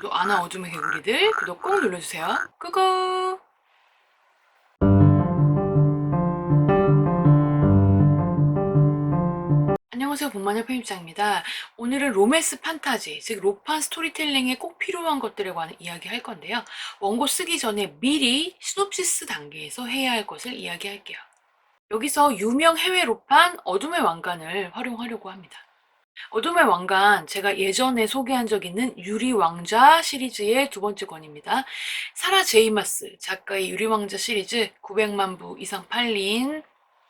그 아나 어둠의 개구리들 구독 꼭 눌러주세요. 끄고. 안녕하세요, 복만의 편집장입니다. 오늘은 로맨스 판타지, 즉 로판 스토리텔링에 꼭 필요한 것들에 관한 이야기 할 건데요. 원고 쓰기 전에 미리 시놉시스 단계에서 해야 할 것을 이야기할게요. 여기서 유명 해외 로판 어둠의 왕관을 활용하려고 합니다. 어둠의 왕관, 제가 예전에 소개한 적 있는 유리왕자 시리즈의 두 번째 권입니다. 사라 제이마스 작가의 유리왕자 시리즈 900만 부 이상 팔린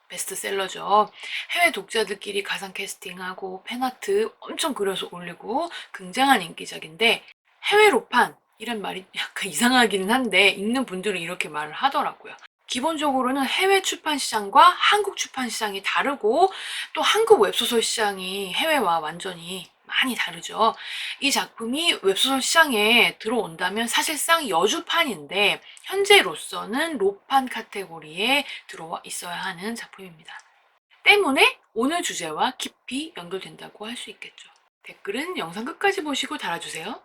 베스트셀러죠. 해외 독자들끼리 가상 캐스팅하고 팬아트 엄청 그려서 올리고 굉장한 인기작인데, 해외 로판 이란 말이 약간 이상하기는 한데 읽는 분들은 이렇게 말을 하더라고요. 기본적으로는 해외 출판 시장과 한국 출판 시장이 다르고, 또 한국 웹소설 시장이 해외와 완전히 많이 다르죠. 이 작품이 웹소설 시장에 들어온다면 사실상 여주판인데, 현재로서는 로판 카테고리에 들어와 있어야 하는 작품입니다. 때문에 오늘 주제와 깊이 연결된다고 할 수 있겠죠. 댓글은 영상 끝까지 보시고 달아주세요.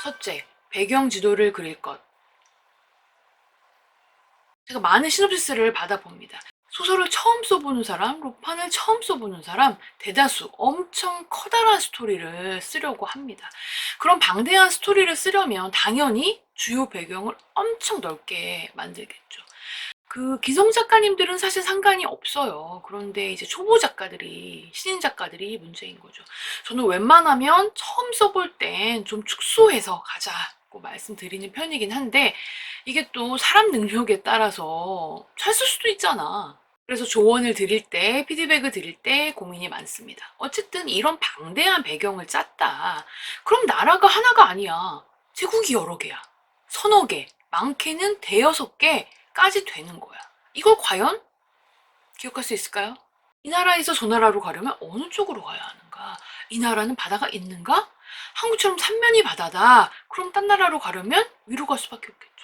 첫째, 배경 지도를 그릴 것. 제가 많은 시놉시스를 받아봅니다. 소설을 처음 써보는 사람, 로판을 처음 써보는 사람, 대다수 엄청 커다란 스토리를 쓰려고 합니다. 그럼 방대한 스토리를 쓰려면 당연히 주요 배경을 엄청 넓게 만들겠죠. 그 기성 작가님들은 사실 상관이 없어요. 그런데 이제 초보 작가들이, 신인 작가들이 문제인 거죠. 저는 웬만하면 처음 써볼 땐 좀 축소해서 가자고 말씀드리는 편이긴 한데, 이게 또 사람 능력에 따라서 잘 쓸 수도 있잖아. 그래서 조언을 드릴 때, 피드백을 드릴 때 고민이 많습니다. 어쨌든 이런 방대한 배경을 짰다. 그럼 나라가 하나가 아니야. 제국이 여러 개야. 서너 개, 많게는 대여섯 개까지 되는 거야. 이걸 과연 기억할 수 있을까요? 이 나라에서 저 나라로 가려면 어느 쪽으로 가야 하는가? 이 나라는 바다가 있는가? 한국처럼 삼면이 바다다. 그럼 딴 나라로 가려면 위로 갈 수밖에 없겠죠.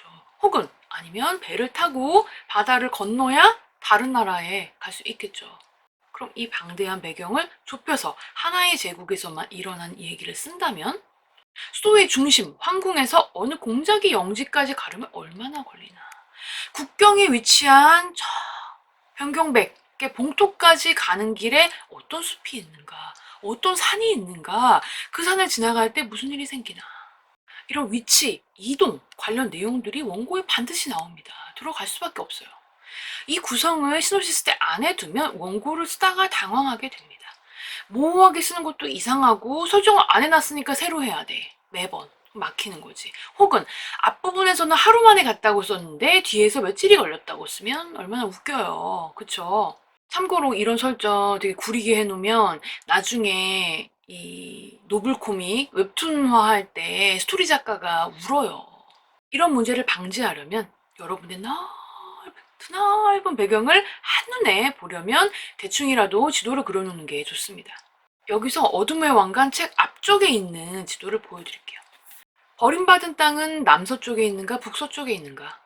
혹은 아니면 배를 타고 바다를 건너야 다른 나라에 갈 수 있겠죠. 그럼 이 방대한 배경을 좁혀서 하나의 제국에서만 일어난 얘기를 쓴다면, 수도의 중심, 황궁에서 어느 공작의 영지까지 가려면 얼마나 걸리나. 국경에 위치한 저 변경백의 봉토까지 가는 길에 어떤 숲이 있는가, 어떤 산이 있는가, 그 산을 지나갈 때 무슨 일이 생기나. 이런 위치, 이동 관련 내용들이 원고에 반드시 나옵니다. 들어갈 수밖에 없어요. 이 구성을 시놉시스 때 안에 두면 원고를 쓰다가 당황하게 됩니다. 모호하게 쓰는 것도 이상하고, 설정을 안 해놨으니까 새로 해야 돼. 매번 막히는 거지. 혹은 앞부분에서는 하루 만에 갔다고 썼는데 뒤에서 며칠이 걸렸다고 쓰면 얼마나 웃겨요. 그쵸? 참고로 이런 설정 되게 구리게 해놓으면 나중에 이 노블 코믹 웹툰화 할 때 스토리 작가가 울어요. 이런 문제를 방지하려면 여러분의 드넓은 배경을 한눈에 보려면 대충이라도 지도를 그려놓는 게 좋습니다. 여기서 어둠의 왕관 책 앞쪽에 있는 지도를 보여드릴게요. 버림받은 땅은 남서쪽에 있는가 북서쪽에 있는가?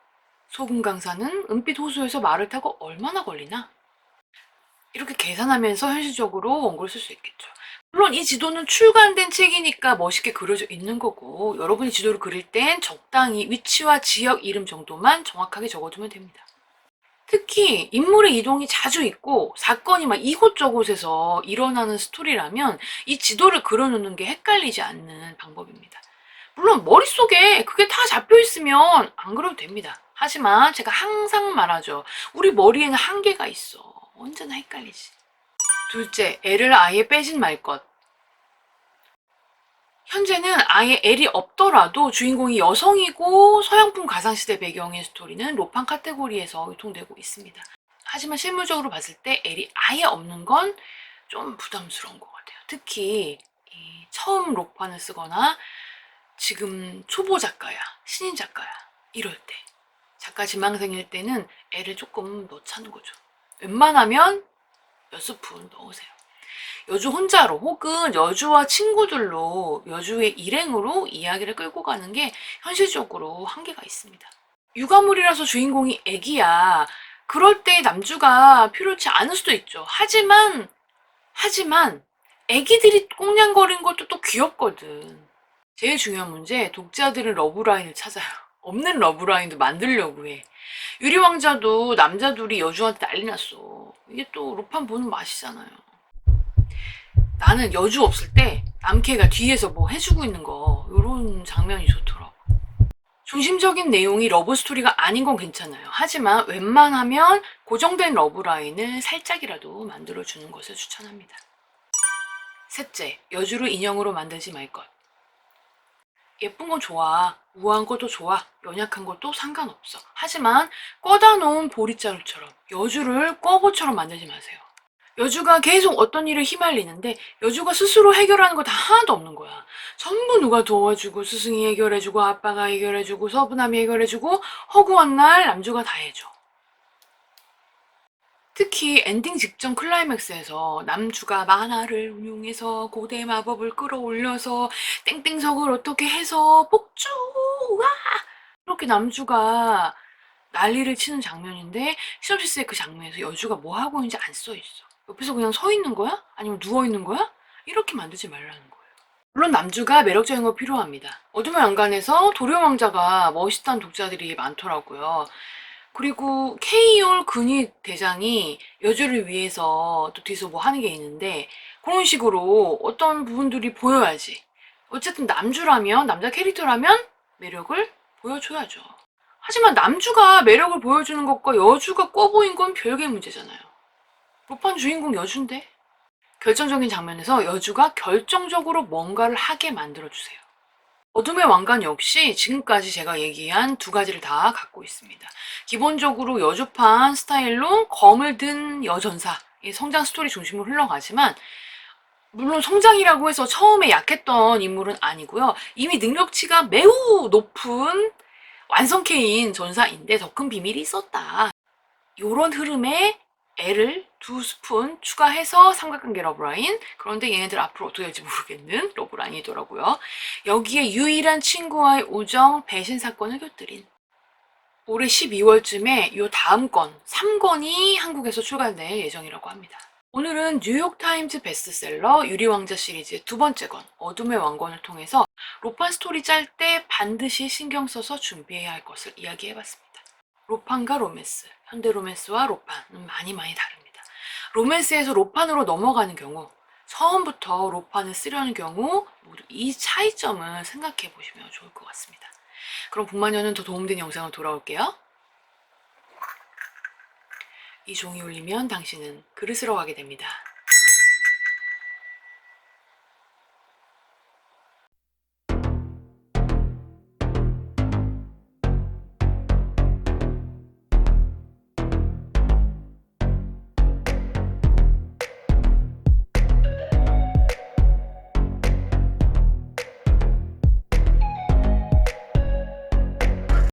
소금강산은 은빛 호수에서 말을 타고 얼마나 걸리나? 이렇게 계산하면서 현실적으로 원고를 쓸 수 있겠죠. 물론 이 지도는 출간된 책이니까 멋있게 그려져 있는 거고, 여러분이 지도를 그릴 땐 적당히 위치와 지역 이름 정도만 정확하게 적어두면 됩니다. 특히 인물의 이동이 자주 있고 사건이 막 이곳저곳에서 일어나는 스토리라면 이 지도를 그려놓는 게 헷갈리지 않는 방법입니다. 물론 머릿속에 그게 다 잡혀 있으면 안 그려도 됩니다. 하지만 제가 항상 말하죠. 우리 머리에는 한계가 있어. 언제나 헷갈리지. 둘째, 애를 아예 빼진 말 것. 현재는 아예 L이 없더라도 주인공이 여성이고 서양풍 가상시대 배경의 스토리는 로판 카테고리에서 유통되고 있습니다. 하지만 실물적으로 봤을 때 L이 아예 없는 건 좀 부담스러운 것 같아요. 특히 처음 로판을 쓰거나 지금 초보 작가야, 신인 작가야, 이럴 때, 작가 지망생일 때는 L을 조금 넣자는 거죠. 웬만하면 몇 스푼 넣으세요. 여주 혼자로 혹은 여주와 친구들로 여주의 일행으로 이야기를 끌고 가는 게 현실적으로 한계가 있습니다. 육아물이라서 주인공이 애기야. 그럴 때 남주가 필요치 않을 수도 있죠. 하지만 애기들이 꽁냥거리는 것도 또 귀엽거든. 제일 중요한 문제, 독자들은 러브라인을 찾아요. 없는 러브라인도 만들려고 해. 유리왕자도 남자 둘이 여주한테 난리 났어. 이게 또 로판 보는 맛이잖아요. 나는 여주 없을 때 남캐가 뒤에서 뭐 해주고 있는 거, 요런 장면이 좋더라고. 중심적인 내용이 러브스토리가 아닌 건 괜찮아요. 하지만 웬만하면 고정된 러브라인을 살짝이라도 만들어주는 것을 추천합니다. 셋째, 여주를 인형으로 만들지 말 것. 예쁜 건 좋아. 우아한 것도 좋아. 연약한 것도 상관없어. 하지만 꺼다 놓은 보리자루처럼 여주를 꿔보처럼 만들지 마세요. 여주가 계속 어떤 일을 휘말리는데 여주가 스스로 해결하는 거 다 하나도 없는 거야. 전부 누가 도와주고 스승이 해결해주고 아빠가 해결해주고 서부남이 해결해주고 허구한 날 남주가 다 해줘. 특히 엔딩 직전 클라이맥스에서 남주가 만화를 운용해서 고대 마법을 끌어올려서 땡땡석을 어떻게 해서 폭주 와 이렇게 남주가 난리를 치는 장면인데 시놉시스의 그 장면에서 여주가 뭐 하고 있는지 안 써 있어. 옆에서 그냥 서 있는 거야? 아니면 누워 있는 거야? 이렇게 만들지 말라는 거예요. 물론 남주가 매력적인 거 필요합니다. 어둠의 왕관에서 도련왕자가 멋있다는 독자들이 많더라고요. 그리고 케이올 근위 대장이 여주를 위해서 또 뒤에서 뭐 하는 게 있는데 그런 식으로 어떤 부분들이 보여야지. 어쨌든 남주라면, 남자 캐릭터라면 매력을 보여줘야죠. 하지만 남주가 매력을 보여주는 것과 여주가 꿔보인 건 별개의 문제잖아요. 로판 주인공 여주인데 결정적인 장면에서 여주가 결정적으로 뭔가를 하게 만들어주세요. 어둠의 왕관 역시 지금까지 제가 얘기한 두 가지를 다 갖고 있습니다. 기본적으로 여주판 스타일로 검을 든 여전사, 성장 스토리 중심으로 흘러가지만 물론 성장이라고 해서 처음에 약했던 인물은 아니고요. 이미 능력치가 매우 높은 완성캐인 전사인데 더 큰 비밀이 있었다. 요런 흐름에 애를 2스푼 추가해서 삼각관계 러브라인. 그런데 얘네들 앞으로 어떻게 될지 모르겠는 러브라인이더라고요. 여기에 유일한 친구와의 우정, 배신 사건을 곁들인. 올해 12월쯤에 요 다음 건 3권이 한국에서 출간될 예정이라고 합니다. 오늘은 뉴욕타임즈 베스트셀러 유리왕자 시리즈의 두 번째 권 어둠의 왕권을 통해서 로판 스토리 짤 때 반드시 신경 써서 준비해야 할 것을 이야기해봤습니다. 로판과 로맨스, 현대 로맨스와 로판은 많이 다릅니다. 로맨스에서 로판으로 넘어가는 경우, 처음부터 로판을 쓰려는 경우 모두 이 차이점을 생각해 보시면 좋을 것 같습니다. 그럼 북마녀는 더 도움된 영상으로 돌아올게요. 이 종이 울리면 당신은 그릇으로 가게 됩니다.